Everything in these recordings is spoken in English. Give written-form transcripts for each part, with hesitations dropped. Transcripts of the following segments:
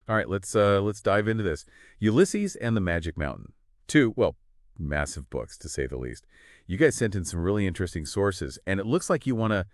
All right, let's dive into this. Ulysses and the Magic Mountain. Two, well, massive books to say the least. You guys sent in some really interesting sources, and it looks like you want to,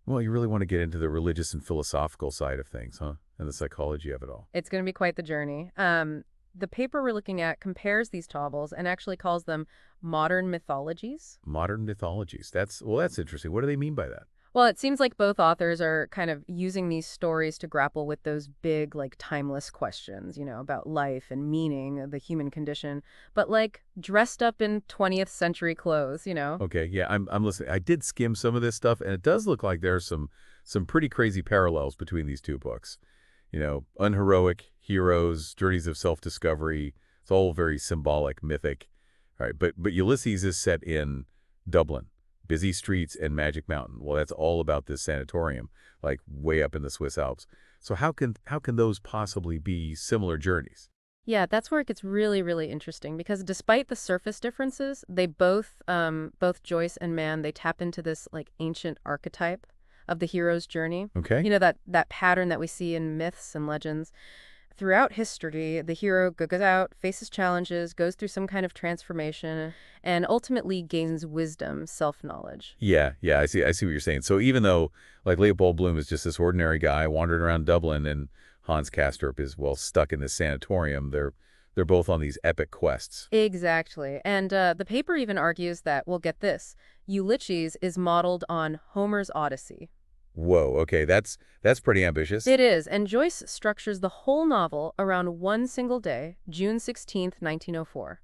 well, you really want to get into the religious and philosophical side of things, huh? And the psychology of it all. It's going to be quite the journey. The paper we're looking at compares these novels and actually calls them modern mythologies. Modern mythologies. That's interesting. What do they mean by that? Well, it seems like both authors are kind of using these stories to grapple with those big, like, timeless questions, about life and meaning, the human condition, but, like, dressed up in 20th century clothes. Okay, yeah, I'm listening. I did skim some of this stuff, and it does look like there's some pretty crazy parallels between these two books. Unheroic heroes, journeys of self-discovery. It's all very symbolic, mythic. All right, but Ulysses is set in Dublin, busy streets and Magic Mountain. Well, that's all about this sanatorium, like way up in the Swiss Alps. So how can those possibly be similar journeys? Yeah, that's where it gets really, really interesting because despite the surface differences, they both Joyce and Mann, they tap into this like ancient archetype of the hero's journey. Okay. That pattern that we see in myths and legends. Throughout history, the hero goes out, faces challenges, goes through some kind of transformation, and ultimately gains wisdom, self-knowledge. Yeah, yeah, I see what you're saying. So even though like Leopold Bloom is just this ordinary guy wandering around Dublin and Hans Castorp is well stuck in this sanatorium, they're both on these epic quests. Exactly. And the paper even argues that, well, get this, Ulysses is modeled on Homer's Odyssey. Whoa, okay, that's pretty ambitious. It is, and Joyce structures the whole novel around one single day, June 16th, 1904,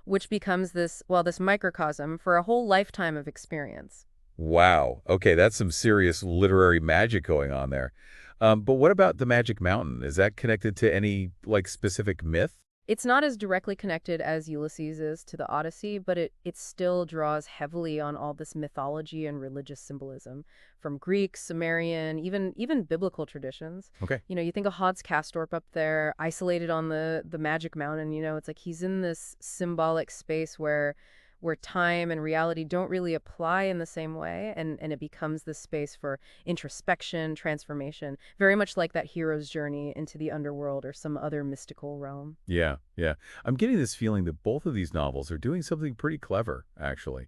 which becomes this microcosm for a whole lifetime of experience. Wow. Okay, that's some serious literary magic going on there. But what about the Magic Mountain? Is that connected to any like specific myth? It's not as directly connected as Ulysses is to the Odyssey, but it still draws heavily on all this mythology and religious symbolism from Greek, Sumerian, even biblical traditions. Okay. You think of Hans Castorp up there, isolated on the Magic Mountain. It's like he's in this symbolic space where time and reality don't really apply in the same way, and it becomes this space for introspection, transformation, very much like that hero's journey into the underworld or some other mystical realm. Yeah, yeah. I'm getting this feeling that both of these novels are doing something pretty clever, actually.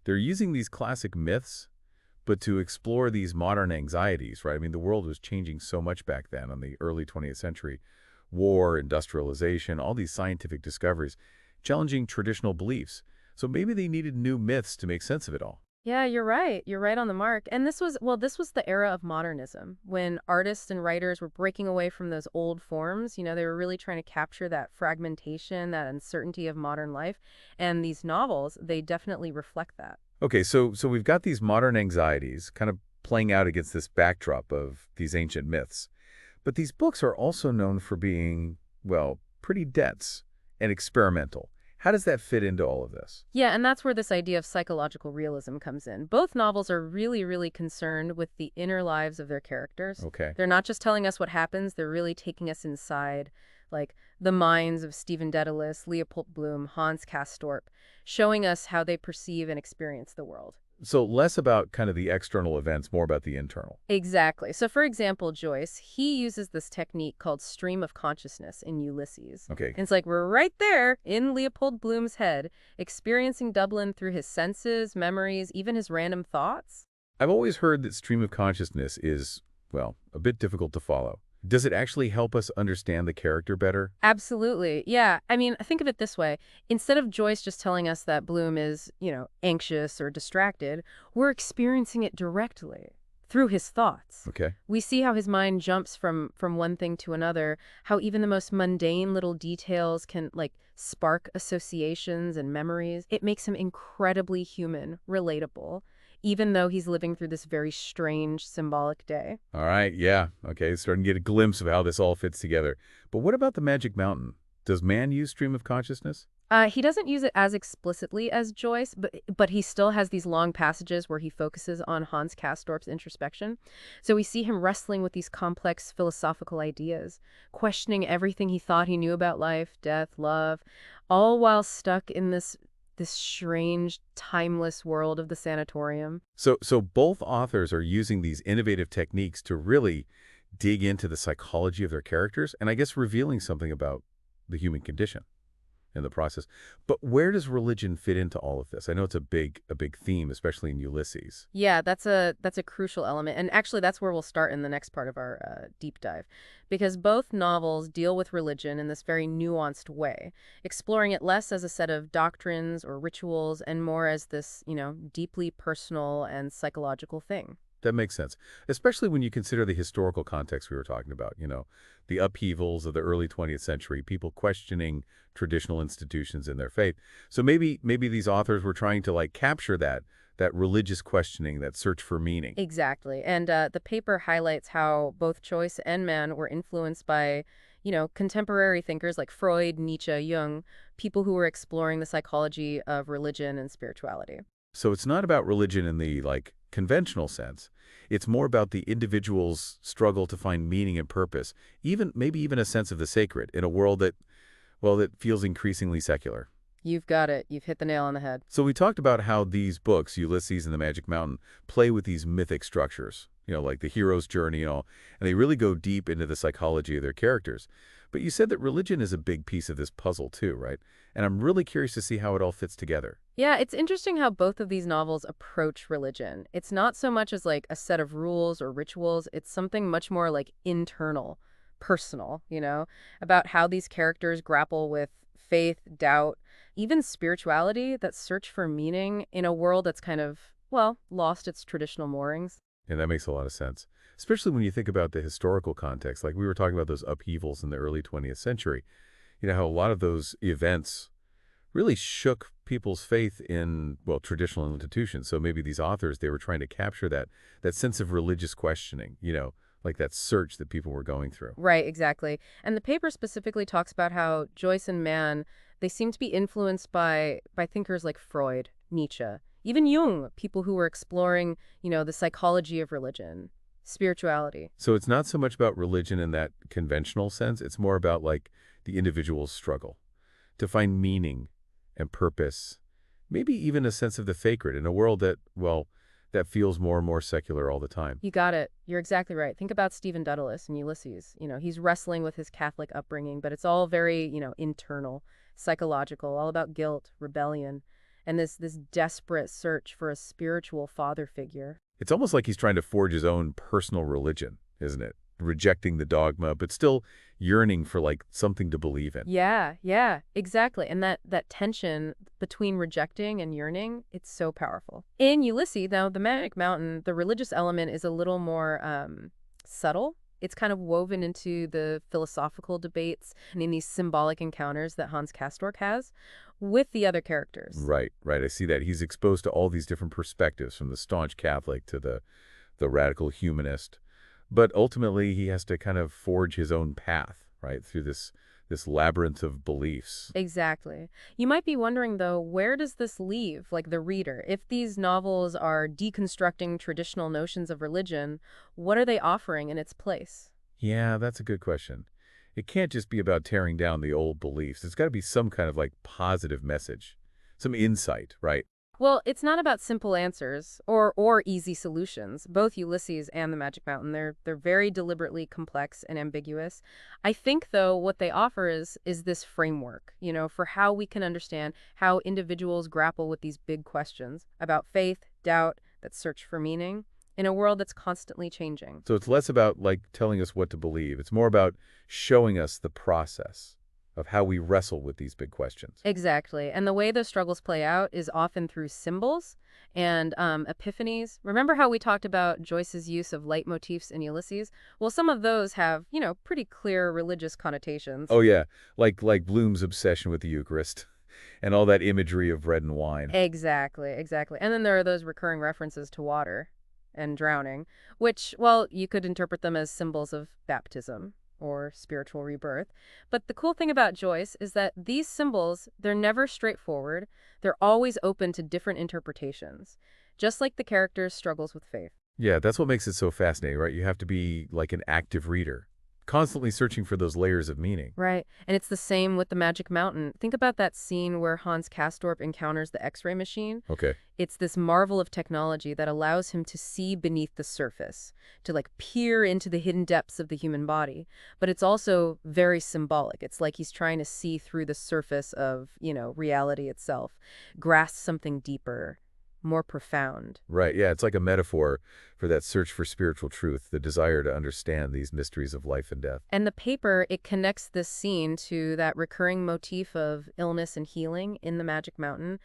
They're using these classic myths, but to explore these modern anxieties, right? I mean, the world was changing so much back then in the early 20th century. War, industrialization, all these scientific discoveries, challenging traditional beliefs. So maybe they needed new myths to make sense of it all. Yeah, you're right. You're right on the mark. And this was the era of modernism when artists and writers were breaking away from those old forms. They were really trying to capture that fragmentation, that uncertainty of modern life. And these novels, they definitely reflect that. Okay, so we've got these modern anxieties kind of playing out against this backdrop of these ancient myths. But these books are also known for being, well, pretty dense and experimental. How does that fit into all of this? Yeah, and that's where this idea of psychological realism comes in. Both novels are really, really concerned with the inner lives of their characters. Okay. They're not just telling us what happens, they're really taking us inside, like the minds of Stephen Dedalus, Leopold Bloom, Hans Castorp, showing us how they perceive and experience the world. So less about kind of the external events, more about the internal. Exactly. So, for example, Joyce, he uses this technique called stream of consciousness in Ulysses. Okay. And it's like we're right there in Leopold Bloom's head, experiencing Dublin through his senses, memories, even his random thoughts. I've always heard that stream of consciousness is, well, a bit difficult to follow. Does it actually help us understand the character better? Absolutely. Yeah. I mean, think of it this way. Instead of Joyce just telling us that Bloom is, anxious or distracted, we're experiencing it directly through his thoughts. Okay. We see how his mind jumps from one thing to another, how even the most mundane little details can like spark associations and memories. It makes him incredibly human, relatable, even though he's living through this very strange symbolic day. All right, yeah. Okay, starting to get a glimpse of how this all fits together. But what about the Magic Mountain? Does man use stream of consciousness? He doesn't use it as explicitly as Joyce, but he still has these long passages where he focuses on Hans Castorp's introspection. So we see him wrestling with these complex philosophical ideas, questioning everything he thought he knew about life, death, love, all while stuck in this strange, timeless world of the sanatorium. So both authors are using these innovative techniques to really dig into the psychology of their characters, and I guess revealing something about the human condition in the process. But where does religion fit into all of this? I know it's a big theme, especially in Ulysses. Yeah, that's a crucial element, and actually that's where we'll start in the next part of our deep dive, because both novels deal with religion in this very nuanced way, exploring it less as a set of doctrines or rituals and more as this, deeply personal and psychological thing. That makes sense, especially when you consider the historical context we were talking about, the upheavals of the early 20th century, people questioning traditional institutions in their faith. So maybe these authors were trying to like capture that religious questioning, that search for meaning. Exactly, and the paper highlights how both Joyce and Mann were influenced by, contemporary thinkers like Freud, Nietzsche, Jung, people who were exploring the psychology of religion and spirituality. So it's not about religion in the like conventional sense. It's more about the individual's struggle to find meaning and purpose, even maybe even a sense of the sacred in a world that, well, that feels increasingly secular. You've got it. You've hit the nail on the head. So we talked about how these books, Ulysses and the Magic Mountain, play with these mythic structures, like the hero's journey and all, and they really go deep into the psychology of their characters. But you said that religion is a big piece of this puzzle too, right? And I'm really curious to see how it all fits together. Yeah, it's interesting how both of these novels approach religion. It's not so much as like a set of rules or rituals, it's something much more like internal, personal, about how these characters grapple with faith, doubt, even spirituality, that search for meaning in a world that's kind of, well, lost its traditional moorings. And that makes a lot of sense, especially when you think about the historical context. Like we were talking about those upheavals in the early 20th century, how a lot of those events really shook people's faith in, well, traditional institutions. So maybe these authors, they were trying to capture that sense of religious questioning, like that search that people were going through. Right, exactly. And the paper specifically talks about how Joyce and Mann, they seem to be influenced by thinkers like Freud, Nietzsche, even Jung, people who were exploring, the psychology of religion, spirituality. So it's not so much about religion in that conventional sense. It's more about like the individual's struggle to find meaning and purpose, maybe even a sense of the sacred in a world that, well, that feels more and more secular all the time. You got it. You're exactly right. Think about Stephen Dedalus in Ulysses. He's wrestling with his Catholic upbringing, but it's all very, internal, psychological, all about guilt, rebellion, and this desperate search for a spiritual father figure. It's almost like he's trying to forge his own personal religion, isn't it? Rejecting the dogma, but still yearning for like something to believe in. Yeah, exactly. And that tension between rejecting and yearning, it's so powerful. In Ulysses, now, the Magic Mountain, the religious element is a little more subtle. It's kind of woven into the philosophical debates and in these symbolic encounters that Hans Castorp has with the other characters. Right. I see that. He's exposed to all these different perspectives, from the staunch Catholic to the radical humanist. But ultimately, he has to kind of forge his own path, right, through this labyrinth of beliefs. Exactly. You might be wondering, though, where does this leave, like, the reader? If these novels are deconstructing traditional notions of religion, what are they offering in its place? Yeah, that's a good question. It can't just be about tearing down the old beliefs. There's got to be some kind of like positive message, some insight, right? Well, it's not about simple answers or easy solutions. Both Ulysses and the Magic Mountain, they're very deliberately complex and ambiguous. I think though what they offer is this framework, for how we can understand how individuals grapple with these big questions about faith, doubt, that search for meaning in a world that's constantly changing. So it's less about like telling us what to believe. It's more about showing us the process of how we wrestle with these big questions. Exactly. And the way those struggles play out is often through symbols and epiphanies. Remember how we talked about Joyce's use of leitmotifs in Ulysses? Well, some of those have, pretty clear religious connotations. Oh yeah, like Bloom's obsession with the Eucharist and all that imagery of bread and wine. Exactly. And then there are those recurring references to water and drowning, which, well, you could interpret them as symbols of baptism or spiritual rebirth. But the cool thing about Joyce is that these symbols, they're never straightforward. They're always open to different interpretations, just like the character's struggles with faith. Yeah, that's what makes it so fascinating, right? You have to be like an active reader, constantly searching for those layers of meaning. Right. And it's the same with the Magic Mountain. Think about that scene where Hans Castorp encounters the X-ray machine. Okay. It's this marvel of technology that allows him to see beneath the surface, to like peer into the hidden depths of the human body. But it's also very symbolic. It's like he's trying to see through the surface of, reality itself, grasp something deeper, more profound. Right, yeah, it's like a metaphor for that search for spiritual truth, the desire to understand these mysteries of life and death. And the paper, it connects this scene to that recurring motif of illness and healing in the Magic Mountain.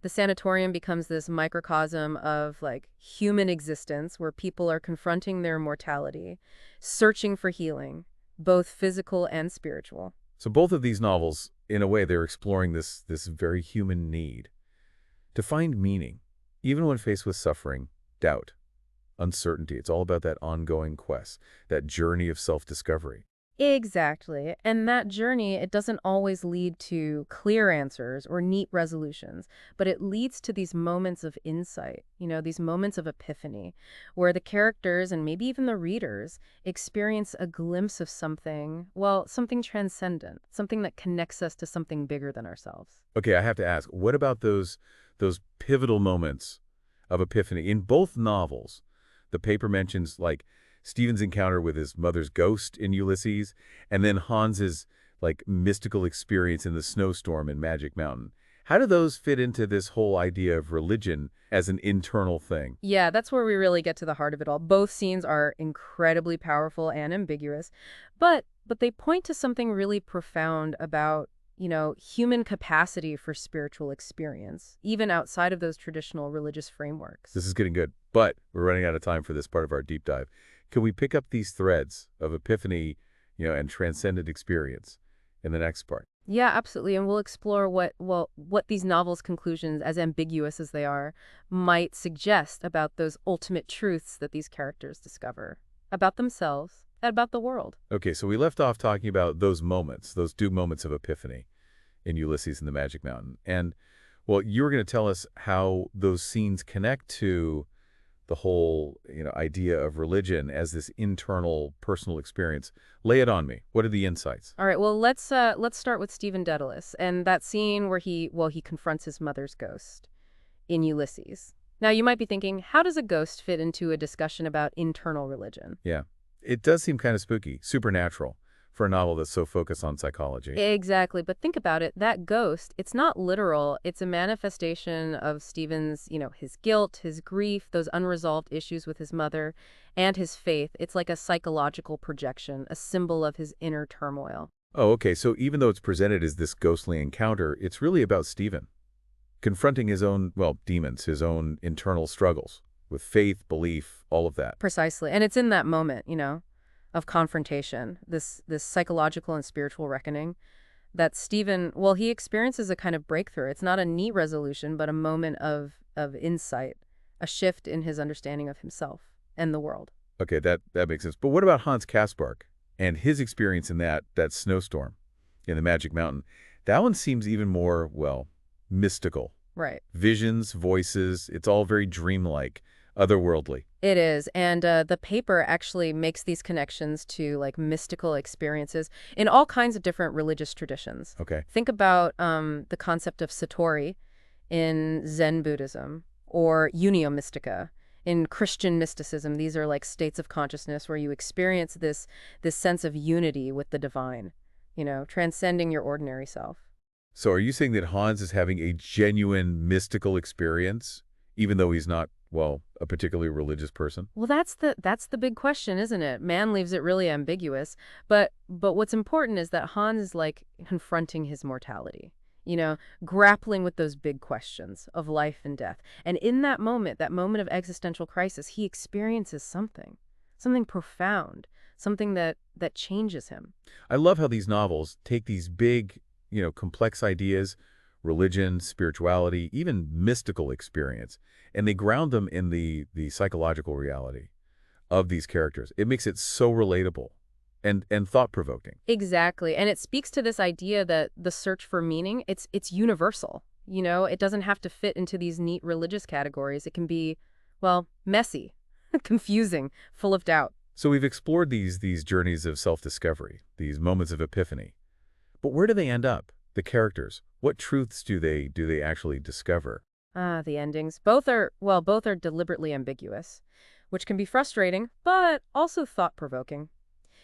The sanatorium becomes this microcosm of like human existence where people are confronting their mortality, searching for healing, both physical and spiritual. So both of these novels, in a way, they're exploring this very human need to find meaning, even when faced with suffering, doubt, uncertainty. It's all about that ongoing quest, that journey of self-discovery. Exactly. And that journey, it doesn't always lead to clear answers or neat resolutions, but it leads to these moments of insight, these moments of epiphany, where the characters and maybe even the readers experience a glimpse of something, well, something transcendent, something that connects us to something bigger than ourselves. Okay, I have to ask, what about those pivotal moments of epiphany in both novels? The paper mentions like Stephen's encounter with his mother's ghost in Ulysses, and then Hans's like mystical experience in the snowstorm in Magic Mountain. How do those fit into this whole idea of religion as an internal thing? Yeah, that's where we really get to the heart of it all. Both scenes are incredibly powerful and ambiguous, but they point to something really profound about human capacity for spiritual experience, even outside of those traditional religious frameworks. This is getting good, but we're running out of time for this part of our deep dive. Can we pick up these threads of epiphany, and transcendent experience in the next part? Yeah, absolutely. And we'll explore what these novels' conclusions, as ambiguous as they are, might suggest about those ultimate truths that these characters discover about themselves and about the world. Okay, so we left off talking about those moments, those two moments of epiphany in Ulysses and the Magic Mountain. And, well, you were going to tell us how those scenes connect to the whole, idea of religion as this internal personal experience. Lay it on me. What are the insights? All right, well, let's start with Stephen Dedalus and that scene where he confronts his mother's ghost in Ulysses. Now, you might be thinking, how does a ghost fit into a discussion about internal religion? Yeah, it does seem kind of spooky, supernatural, for a novel that's so focused on psychology. Exactly, but think about it. That ghost, it's not literal. It's a manifestation of Stephen's, his guilt, his grief, those unresolved issues with his mother, and his faith. It's like a psychological projection, a symbol of his inner turmoil. Oh, okay, so even though it's presented as this ghostly encounter, it's really about Stephen confronting his own, well, demons, his own internal struggles with faith, belief, all of that. Precisely. And it's in that moment, of confrontation, this psychological and spiritual reckoning, that Stephen, well, he experiences a kind of breakthrough. It's not a neat resolution, but a moment of insight, a shift in his understanding of himself and the world. Okay, that makes sense. But what about Hans Kaspark and his experience in that snowstorm in the Magic Mountain? That one seems even more, well, mystical. Right. Visions, voices, it's all very dreamlike, otherworldly. It is. And the paper actually makes these connections to like mystical experiences in all kinds of different religious traditions. Okay. Think about the concept of Satori in Zen Buddhism or Unio Mystica in Christian mysticism. These are like states of consciousness where you experience this sense of unity with the divine, transcending your ordinary self. So are you saying that Hans is having a genuine mystical experience, even though he's not, well, a particularly religious person? Well, that's the big question, isn't it? Mann leaves it really ambiguous. But what's important is that Hans is like confronting his mortality, grappling with those big questions of life and death. And in that moment of existential crisis, he experiences something profound, something that changes him. I love how these novels take these big, complex ideas, religion, spirituality, even mystical experience, and they ground them in the psychological reality of these characters. It makes it so relatable and thought-provoking. Exactly. And it speaks to this idea that the search for meaning, it's universal. It doesn't have to fit into these neat religious categories. It can be, well, messy, confusing, full of doubt. So we've explored these journeys of self-discovery, these moments of epiphany. But where do they end up? The characters. What truths do they actually discover? Ah, the endings. Both are deliberately ambiguous, which can be frustrating, but also thought-provoking.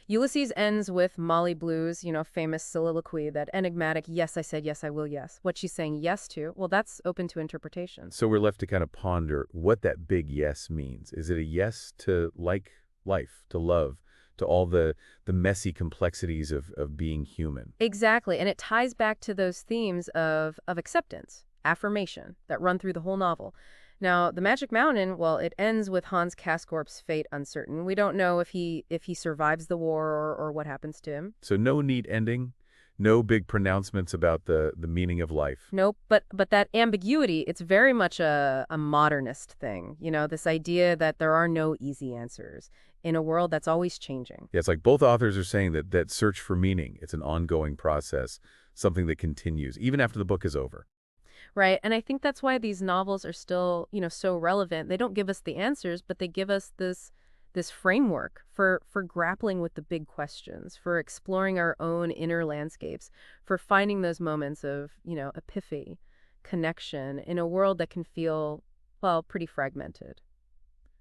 Ulysses ends with Molly Blue's, famous soliloquy, that enigmatic, yes, I said yes, I will, yes. What she's saying yes to, well, that's open to interpretation. So we're left to kind of ponder what that big yes means. Is it a yes to like life, to love, to all the messy complexities of being human? Exactly, and it ties back to those themes of acceptance, affirmation, that run through the whole novel. Now, the Magic Mountain, well, it ends with Hans Castorp's fate uncertain. We don't know if he survives the war or what happens to him. So no neat ending, no big pronouncements about the meaning of life. Nope, but that ambiguity, it's very much a modernist thing. This idea that there are no easy answers in a world that's always changing. Yeah, it's like both authors are saying that search for meaning, it's an ongoing process, something that continues, even after the book is over. Right. And I think that's why these novels are still, so relevant. They don't give us the answers, but they give us this framework for grappling with the big questions, for exploring our own inner landscapes, for finding those moments of, epiphany, connection in a world that can feel, well, pretty fragmented,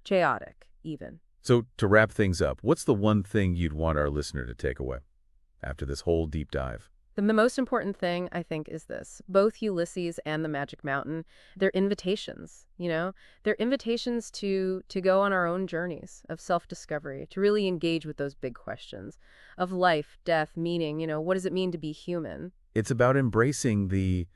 chaotic even. So to wrap things up, what's the one thing you'd want our listener to take away after this whole deep dive? The most important thing, I think, is this. Both Ulysses and the Magic Mountain, they're invitations, They're invitations to go on our own journeys of self-discovery, to really engage with those big questions of life, death, meaning, what does it mean to be human? It's about embracing the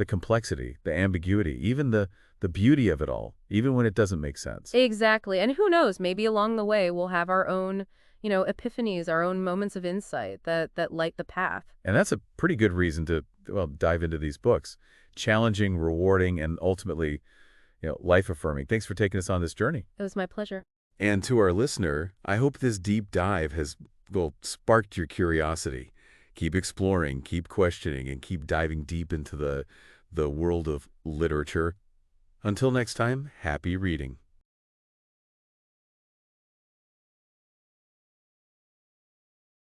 complexity, the ambiguity, even the beauty of it all, even when it doesn't make sense. Exactly. And who knows, maybe along the way we'll have our own, epiphanies, our own moments of insight that light the path. And that's a pretty good reason to, well, dive into these books. Challenging, rewarding, and ultimately, life-affirming. Thanks for taking us on this journey. It was my pleasure. And to our listener, I hope this deep dive has, well, sparked your curiosity. Keep exploring, keep questioning, and keep diving deep into the world of literature. Until next time, happy reading.